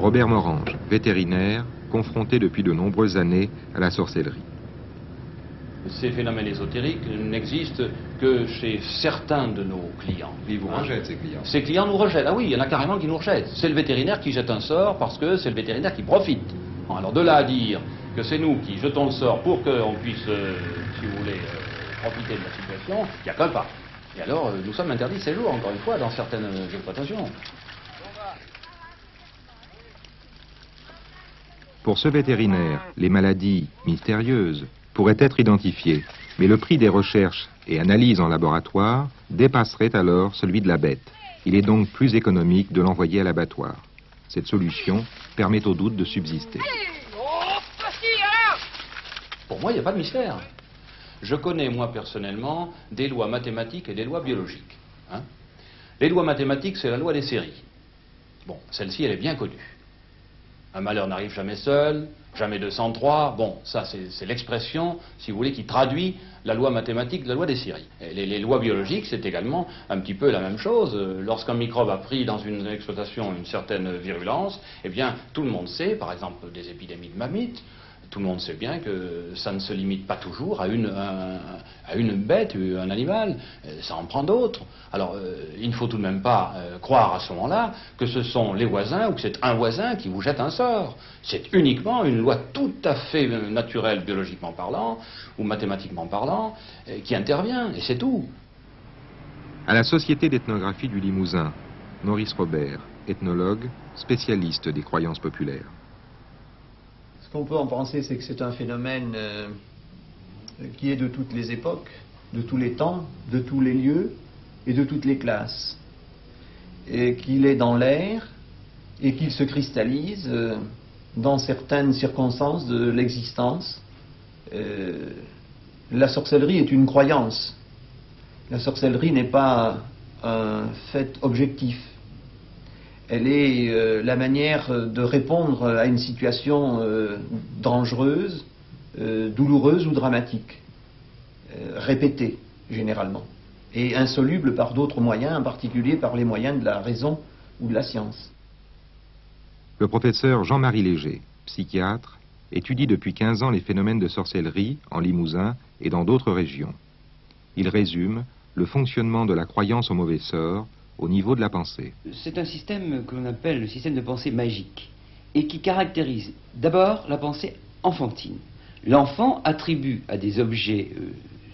Robert Morange, vétérinaire, confronté depuis de nombreuses années à la sorcellerie. Ces phénomènes ésotériques n'existent que chez certains de nos clients. Ils vous rejettent, ces clients. Ces clients nous rejettent. Ah oui, il y en a carrément qui nous rejettent. C'est le vétérinaire qui jette un sort parce que c'est le vétérinaire qui profite. Alors de là à dire que c'est nous qui jetons le sort pour qu'on puisse, si vous voulez, profiter de la situation, il n'y a qu'un pas. Et alors, nous sommes interdits de séjour, encore une fois, dans certaines exploitations. Pour ce vétérinaire, les maladies mystérieuses pourraient être identifiées, mais le prix des recherches et analyses en laboratoire dépasserait alors celui de la bête. Il est donc plus économique de l'envoyer à l'abattoir. Cette solution permet au doute de subsister. Pour moi, il n'y a pas de mystère. Je connais, moi, personnellement, des lois mathématiques et des lois biologiques. Hein. Les lois mathématiques, c'est la loi des séries. Bon, celle-ci, elle est bien connue. Un malheur n'arrive jamais seul, jamais 203. Bon, ça, c'est l'expression, si vous voulez, qui traduit la loi mathématique de la loi des séries. Et les lois biologiques, c'est également un petit peu la même chose. Lorsqu'un microbe a pris dans une exploitation une certaine virulence, eh bien, tout le monde sait, par exemple, des épidémies de mammites, tout le monde sait bien que ça ne se limite pas toujours à une bête, un animal, ça en prend d'autres. Alors, il ne faut tout de même pas croire à ce moment-là que ce sont les voisins ou que c'est un voisin qui vous jette un sort. C'est uniquement une loi tout à fait naturelle, biologiquement parlant, ou mathématiquement parlant, qui intervient, et c'est tout. À la Société d'ethnographie du Limousin, Maurice Robert, ethnologue, spécialiste des croyances populaires. Ce qu'on peut en penser, c'est que c'est un phénomène qui est de toutes les époques, de tous les temps, de tous les lieux et de toutes les classes. Et qu'il est dans l'air et qu'il se cristallise dans certaines circonstances de l'existence. La sorcellerie est une croyance. La sorcellerie n'est pas un fait objectif. Elle est la manière de répondre à une situation dangereuse, douloureuse ou dramatique, répétée généralement, et insoluble par d'autres moyens, en particulier par les moyens de la raison ou de la science. Le professeur Jean-Marie Léger, psychiatre, étudie depuis 15 ans les phénomènes de sorcellerie en Limousin et dans d'autres régions. Il résume le fonctionnement de la croyance au mauvais sort au niveau de la pensée. C'est un système que l'on appelle le système de pensée magique et qui caractérise d'abord la pensée enfantine. L'enfant attribue à des objets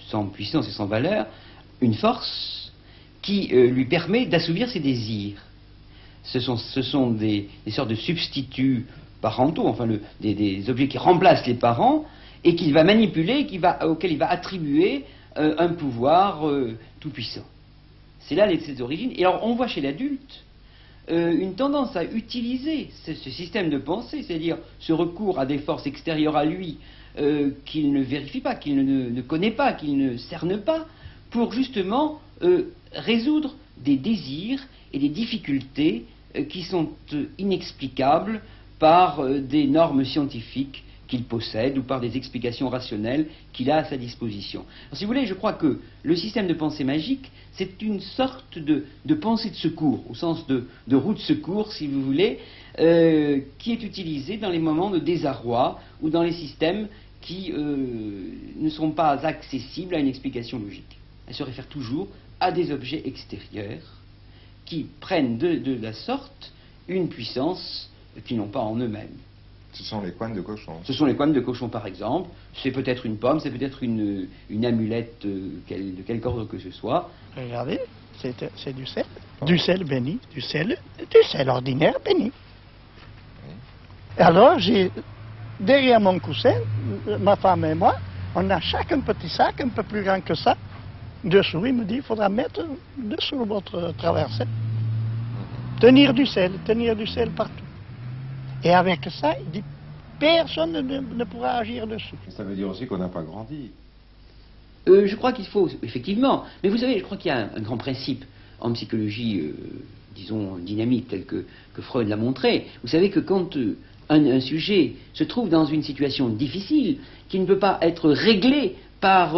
sans puissance et sans valeur une force qui lui permet d'assouvir ses désirs. Ce sont des sortes de substituts parentaux, enfin des objets qui remplacent les parents et qu'il va manipuler, auxquels il va attribuer un pouvoir tout puissant. C'est là ses origines. Et alors on voit chez l'adulte une tendance à utiliser ce système de pensée, c'est-à-dire ce recours à des forces extérieures à lui qu'il ne vérifie pas, qu'il ne connaît pas, qu'il ne cerne pas, pour justement résoudre des désirs et des difficultés qui sont inexplicables par des normes scientifiques qu'il possède ou par des explications rationnelles qu'il a à sa disposition. Alors, si vous voulez, je crois que le système de pensée magique, c'est une sorte de pensée de secours, au sens de roue de secours, si vous voulez, qui est utilisée dans les moments de désarroi ou dans les systèmes qui ne sont pas accessibles à une explication logique. Elle se réfère toujours à des objets extérieurs qui prennent de la sorte une puissance qu'ils n'ont pas en eux-mêmes. Ce sont les couennes de cochon. Ce sont les couennes de cochon, par exemple. C'est peut-être une pomme, c'est peut-être une amulette de quelque ordre que ce soit. Regardez, c'est du sel. Du sel béni, du sel ordinaire béni. Oui. Alors, derrière mon coussin, ma femme et moi, on a chacun un petit sac, un peu plus grand que ça. Dessous, il me dit, il faudra mettre dessous votre traversée. Tenir du sel partout. Et avec ça, il dit, personne ne pourra agir dessus. Ça veut dire aussi qu'on n'a pas grandi. Je crois qu'il faut, effectivement, mais vous savez, je crois qu'il y a un grand principe en psychologie, disons, dynamique, tel que Freud l'a montré. Vous savez que quand un sujet se trouve dans une situation difficile, qui ne peut pas être réglé par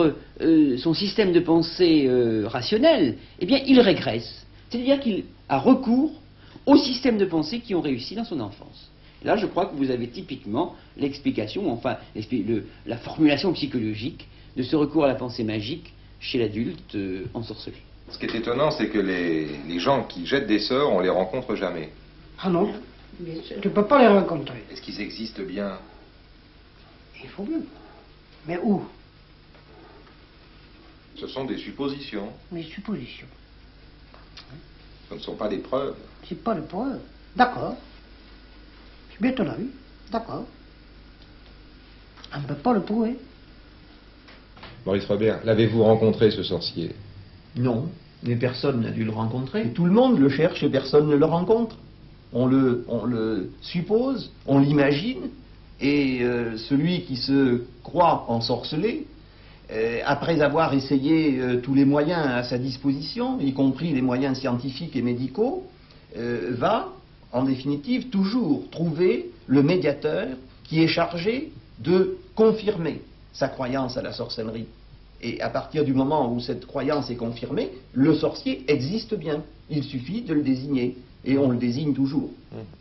son système de pensée rationnel, eh bien, il régresse. C'est-à-dire qu'il a recours aux systèmes de pensée qui ont réussi dans son enfance. Là, je crois que vous avez typiquement l'explication, enfin la formulation psychologique de ce recours à la pensée magique chez l'adulte ensorcelé. Ce qui est étonnant, c'est que les gens qui jettent des sorts, on les rencontre jamais. Ah non, mais tu ne peux pas les rencontrer. Est-ce qu'ils existent bien? Il faut bien. Mais où? Ce sont des suppositions. Mes suppositions. Ce ne sont pas des preuves. C'est pas de preuve. D'accord. C'est bien ton avis. D'accord. On ne peut pas le prouver. Maurice Robert, l'avez-vous rencontré, ce sorcier? Non, mais personne n'a dû le rencontrer. Tout le monde le cherche et personne ne le rencontre. On le suppose, on l'imagine, et celui qui se croit ensorcelé, après avoir essayé tous les moyens à sa disposition, y compris les moyens scientifiques et médicaux, va, en définitive, toujours trouver le médiateur qui est chargé de confirmer sa croyance à la sorcellerie. Et à partir du moment où cette croyance est confirmée, le sorcier existe bien. Il suffit de le désigner. Et on le désigne toujours,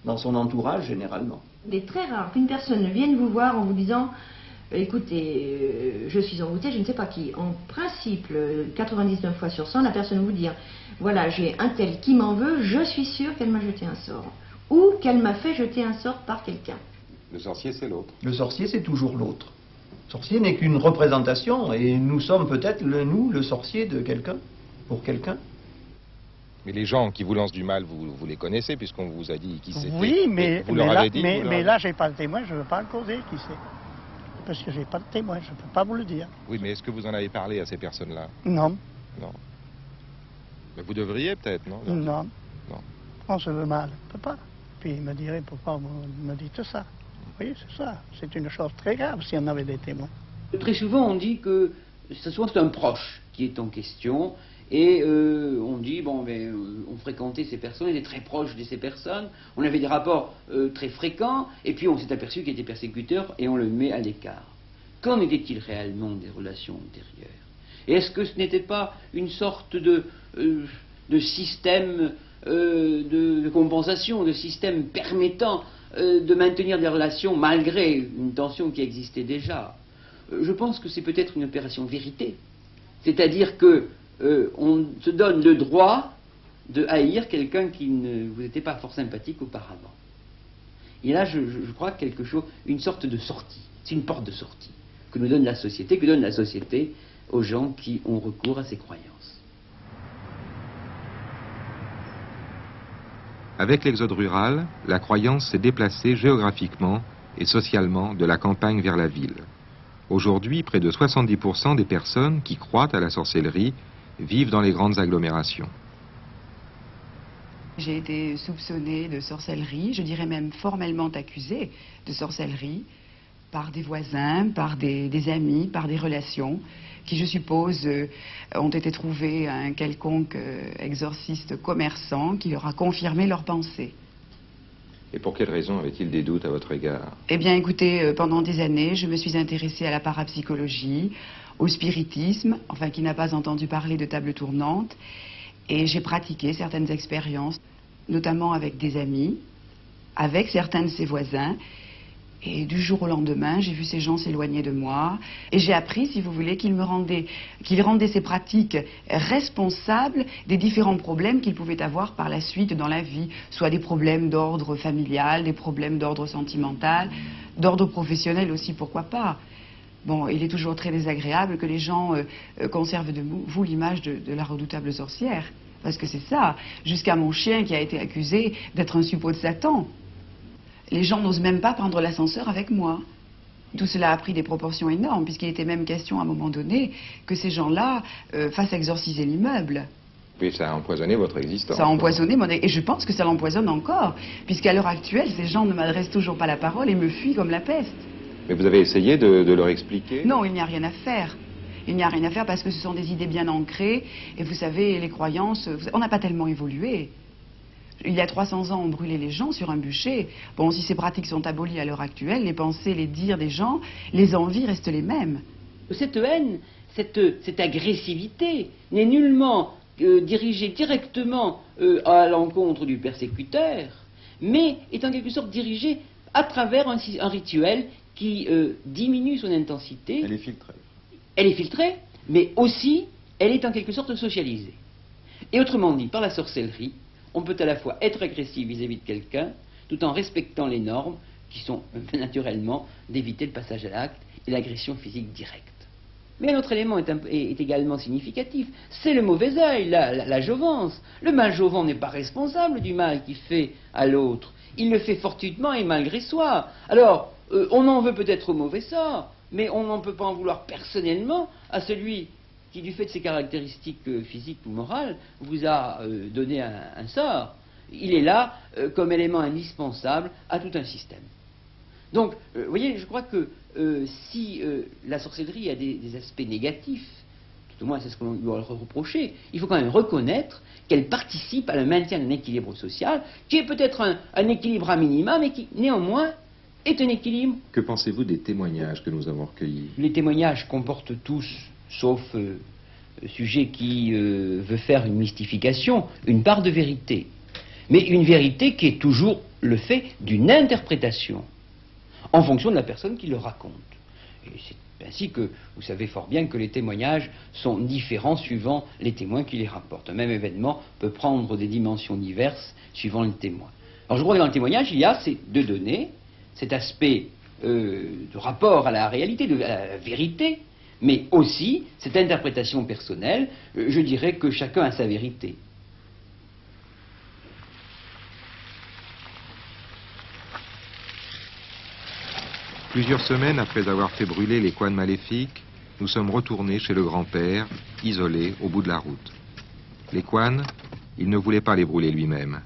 dans son entourage généralement. Il est très rare qu'une personne vienne vous voir en vous disant « Écoutez, je suis envoûtée, je ne sais pas qui ». En principe, 99 fois sur 100, la personne vous dit « Voilà, j'ai un tel qui m'en veut, je suis sûr qu'elle m'a jeté un sort. » Ou qu'elle m'a fait jeter un sort par quelqu'un. Le sorcier, c'est l'autre. Le sorcier, c'est toujours l'autre. Le sorcier n'est qu'une représentation, et nous sommes peut-être, le sorcier de quelqu'un, pour quelqu'un. Mais les gens qui vous lancent du mal, vous les connaissez, puisqu'on vous a dit qui c'était. Oui, mais là, j'ai pas le témoin, je ne veux pas en causer qui c'est. Parce que j'ai pas de témoin, je ne peux pas vous le dire. Oui, mais est-ce que vous en avez parlé à ces personnes-là? Non. Non. Mais vous devriez peut-être, non? Non. Non. On se veut mal, on ne peut pas. Puis il me dirait pourquoi vous me dites ça. Oui, c'est ça. C'est une chose très grave si on avait des témoins. Très souvent, on dit que souvent c'est un proche qui est en question. Et on dit, bon, ben, on fréquentait ces personnes, on était très proches de ces personnes, on avait des rapports très fréquents, et puis on s'est aperçu qu'il était persécuteur, et on le met à l'écart. Qu'en était-il réellement des relations antérieures? Et est-ce que ce n'était pas une sorte de système de compensation, de système permettant de maintenir des relations malgré une tension qui existait déjà? Je pense que c'est peut-être une opération vérité. C'est-à-dire que on se donne le droit de haïr quelqu'un qui ne vous était pas fort sympathique auparavant. Et là, je crois que quelque chose, une sorte de sortie, c'est une porte de sortie que nous donne la société, que donne la société aux gens qui ont recours à ces croyances. Avec l'exode rural, la croyance s'est déplacée géographiquement et socialement de la campagne vers la ville. Aujourd'hui, près de 70% des personnes qui croient à la sorcellerie vivent dans les grandes agglomérations. J'ai été soupçonnée de sorcellerie, je dirais même formellement accusée de sorcellerie par des voisins, par des amis, par des relations qui, je suppose, ont été trouvés à un quelconque exorciste commerçant qui leur a confirmé leurs pensées. Et pour quelle raison avait-il des doutes à votre égard? Eh bien, écoutez, pendant des années, je me suis intéressée à la parapsychologie, au spiritisme, enfin, qui n'a pas entendu parler de table tournante, et j'ai pratiqué certaines expériences, notamment avec des amis, avec certains de ses voisins, et du jour au lendemain, j'ai vu ces gens s'éloigner de moi, et j'ai appris, si vous voulez, qu'ils rendaient ces pratiques responsables des différents problèmes qu'ils pouvaient avoir par la suite dans la vie, soit des problèmes d'ordre familial, des problèmes d'ordre sentimental, d'ordre professionnel aussi, pourquoi pas. Bon, il est toujours très désagréable que les gens conservent de vous l'image de la redoutable sorcière. Parce que c'est ça, jusqu'à mon chien qui a été accusé d'être un suppôt de Satan. Les gens n'osent même pas prendre l'ascenseur avec moi. Tout cela a pris des proportions énormes, puisqu'il était même question à un moment donné que ces gens-là fassent exorciser l'immeuble. Oui, ça a empoisonné votre existence. Ça a empoisonné mon... Et je pense que ça l'empoisonne encore, puisqu'à l'heure actuelle, ces gens ne m'adressent toujours pas la parole et me fuient comme la peste. Mais vous avez essayé de leur expliquer? Non, il n'y a rien à faire. Il n'y a rien à faire parce que ce sont des idées bien ancrées. Et vous savez, les croyances, on n'a pas tellement évolué. Il y a 300 ans, on brûlait les gens sur un bûcher. Bon, si ces pratiques sont abolies à l'heure actuelle, les pensées, les dires des gens, les envies restent les mêmes. Cette haine, cette agressivité n'est nullement dirigée directement à l'encontre du persécuteur, mais est en quelque sorte dirigée à travers un rituel qui diminue son intensité. Elle est filtrée. Elle est filtrée, mais aussi, elle est en quelque sorte socialisée. Et autrement dit, par la sorcellerie, on peut à la fois être agressif vis-à-vis de quelqu'un, tout en respectant les normes, qui sont naturellement d'éviter le passage à l'acte et l'agression physique directe. Mais un autre élément est également significatif, c'est le mauvais œil, la jouvence. Le mal jouvant n'est pas responsable du mal qu'il fait à l'autre. Il le fait fortuitement et malgré soi. Alors, on en veut peut-être au mauvais sort, mais on n'en peut pas en vouloir personnellement à celui qui, du fait de ses caractéristiques physiques ou morales, vous a donné un sort. Il est là comme élément indispensable à tout un système. Donc, vous voyez, je crois que si la sorcellerie a des aspects négatifs, tout au moins c'est ce qu'on lui doit reprocher, il faut quand même reconnaître qu'elle participe à le maintien d'un équilibre social, qui est peut-être un équilibre à minima, mais qui néanmoins est un équilibre. Que pensez-vous des témoignages que nous avons recueillis? Les témoignages comportent tous, sauf sujet qui veut faire une mystification, une part de vérité. Mais une vérité qui est toujours le fait d'une interprétation en fonction de la personne qui le raconte. Et c'est ainsi que vous savez fort bien que les témoignages sont différents suivant les témoins qui les rapportent. Un même événement peut prendre des dimensions diverses suivant le témoin. Alors je crois que dans le témoignage, il y a ces deux données, cet aspect de rapport à la réalité, à la vérité, mais aussi cette interprétation personnelle. Je dirais que chacun a sa vérité. Plusieurs semaines après avoir fait brûler les couanes maléfiques, nous sommes retournés chez le grand-père, isolé au bout de la route. Les couanes, il ne voulait pas les brûler lui-même.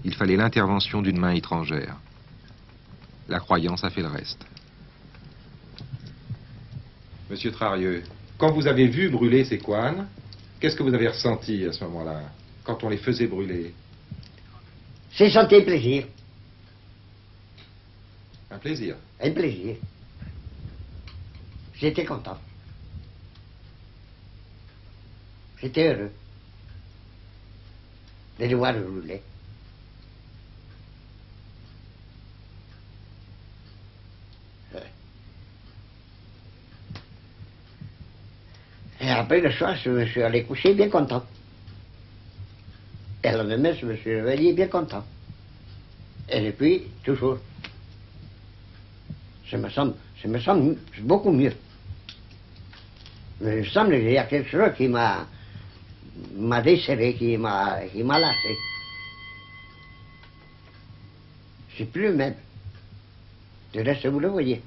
Il fallait l'intervention d'une main étrangère. La croyance a fait le reste. Monsieur Trarieux, quand vous avez vu brûler ces couanes, qu'est-ce que vous avez ressenti à ce moment-là, quand on les faisait brûler? J'ai senti plaisir. Un plaisir. Un plaisir. J'étais content. J'étais heureux de les voir rouler. Et après le soir, je me suis allé coucher bien content. Et le lendemain, je me suis réveillé bien content. Et depuis, toujours. Je me sens beaucoup mieux. Mais il me semble qu'il y a quelque chose qui m'a desserré, qui m'a lassé. Je ne suis plus le même. Du reste, vous le voyez.